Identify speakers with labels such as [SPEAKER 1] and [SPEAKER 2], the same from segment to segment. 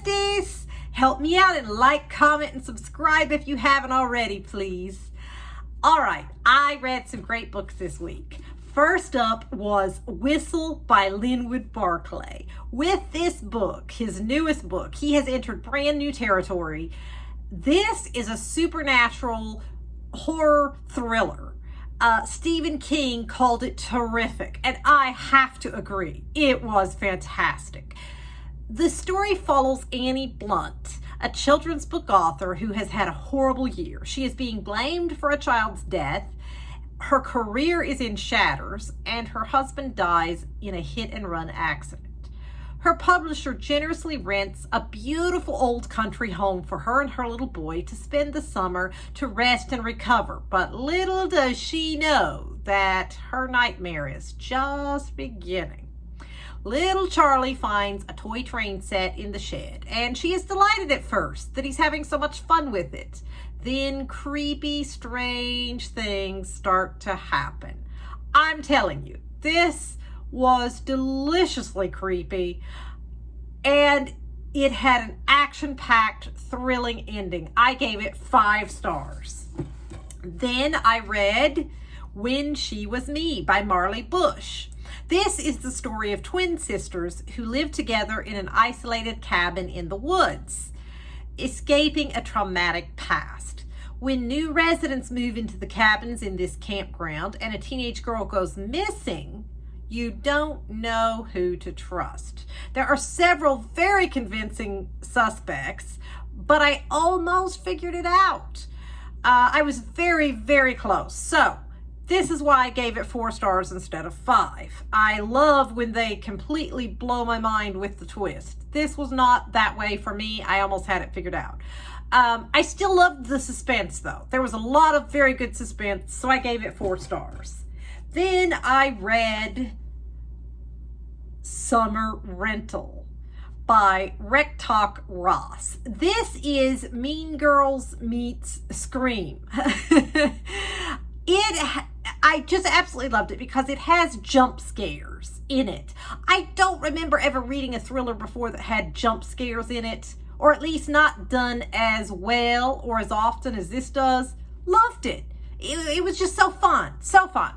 [SPEAKER 1] besties. Help me out and like, comment, and subscribe if you haven't already, please. All right, I read some great books this week. First up was Whistle by Linwood Barclay. With this book, his newest book, he has entered brand new territory. This is a supernatural horror thriller. Stephen King called it terrific, and I have to agree. It was fantastic. The story follows Annie Blunt, a children's book author who has had a horrible year. She is being blamed for a child's death. Her career is in shatters, and her husband dies in a hit-and-run accident. Her publisher generously rents a beautiful old country home for her and her little boy to spend the summer to rest and recover. But little does she know that her nightmare is just beginning. Little Charlie finds a toy train set in the shed, and she is delighted at first that he's having so much fun with it. Then creepy, strange things start to happen. I'm telling you, this was deliciously creepy, and it had an action-packed, thrilling ending. I gave it 5 stars. Then I read When She Was Me by Marley Bush. This is the story of twin sisters who live together in an isolated cabin in the woods, escaping a traumatic past. When new residents move into the cabins in this campground and a teenage girl goes missing, you don't know who to trust. There are several very convincing suspects, but I almost figured it out. I was very, very close. So this is why I gave it 4 stars instead of 5. I love when they completely blow my mind with the twist. This was not that way for me. I almost had it figured out. I still loved the suspense, though. There was a lot of very good suspense, so I gave it 4 stars. Then I read Summer Rental by Rectock Ross. This is Mean Girls meets Scream. I just absolutely loved it because it has jump scares in it. I don't remember ever reading a thriller before that had jump scares in it, or at least not done as well or as often as this does. Loved it. It was just so fun. So fun.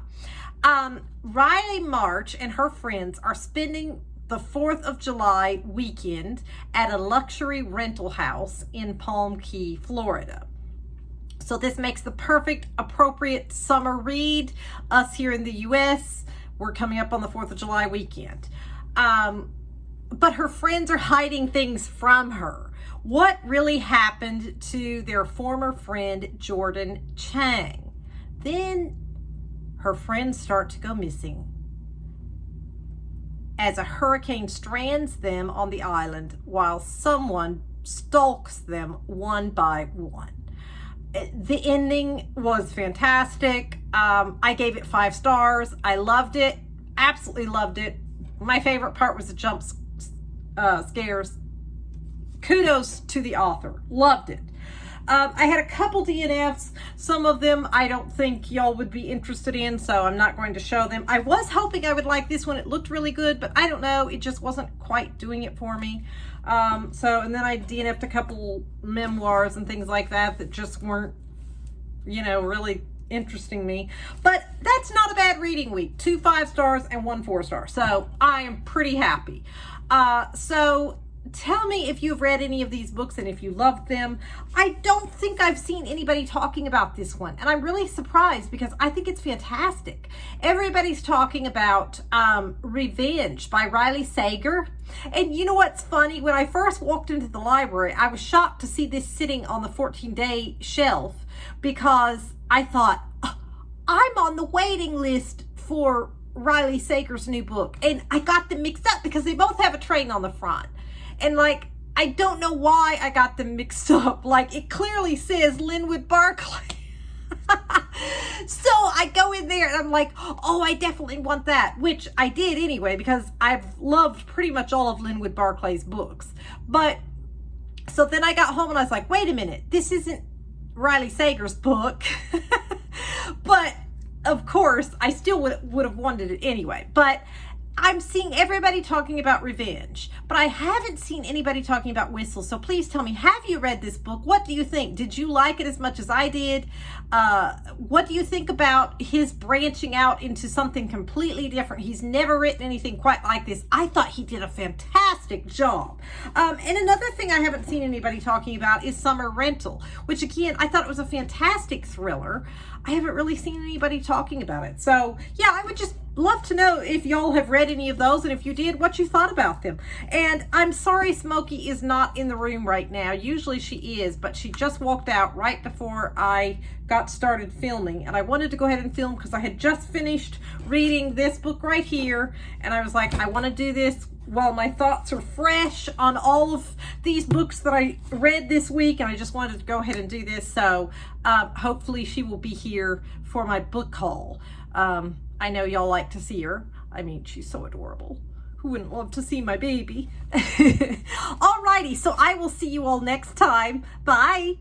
[SPEAKER 1] Riley March and her friends are spending the 4th of July weekend at a luxury rental house in Palm Key, Florida. So this makes the perfect, appropriate summer read. Us here in the U.S., we're coming up on the 4th of July weekend. But her friends are hiding things from her. What really happened to their former friend, Jordan Chang? Then her friends start to go missing as a hurricane strands them on the island while someone stalks them one by one. The ending was fantastic. I gave it 5 stars. I loved it. Absolutely loved it. My favorite part was the jump scares. Kudos to the author. Loved it. I had a couple DNFs. Some of them I don't think y'all would be interested in, so I'm not going to show them. I was hoping I would like this one. It looked really good, but I don't know. It just wasn't quite doing it for me. And then I DNF'd a couple memoirs and things like that just weren't, really interesting me. But that's not a bad reading week. 2 5 stars and 1 4 star. So I am pretty happy. So tell me if you've read any of these books and if you loved them. I don't think I've seen anybody talking about this one, and I'm really surprised because I think it's fantastic. Everybody's talking about Revenge by Riley Sager. And you know what's funny? When I first walked into the library, I was shocked to see this sitting on the 14-day shelf because I thought, oh, I'm on the waiting list for Riley Sager's new book. And I got them mixed up because they both have a train on the front. And I don't know why I got them mixed up. It clearly says Linwood Barclay. So I go in there and I'm like, oh, I definitely want that, which I did anyway, because I've loved pretty much all of Linwood Barclay's books. But so then I got home and I was like, wait a minute, this isn't Riley Sager's book. But of course I still would have wanted it anyway. But I'm seeing everybody talking about Revenge, but I haven't seen anybody talking about Whistle. So please tell me, have you read this book? What do you think? Did you like it as much as I did? What do you think about his branching out into something completely different? He's never written anything quite like this. I thought he did a fantastic job. And another thing I haven't seen anybody talking about is Summer Rental, which again, I thought it was a fantastic thriller. I haven't really seen anybody talking about it. So yeah, I would just love to know if y'all have read any of those, and if you did, what you thought about them. And I'm sorry Smokey is not in the room right now. Usually she is, but she just walked out right before I got started filming, and I wanted to go ahead and film because I had just finished reading this book right here, and I was like, I want to do this while my thoughts are fresh on all of these books that I read this week, and I just wanted to go ahead and do this. So hopefully she will be here for my book haul. I know y'all like to see her. I mean, she's so adorable. Who wouldn't love to see my baby? Alrighty, so I will see you all next time. Bye.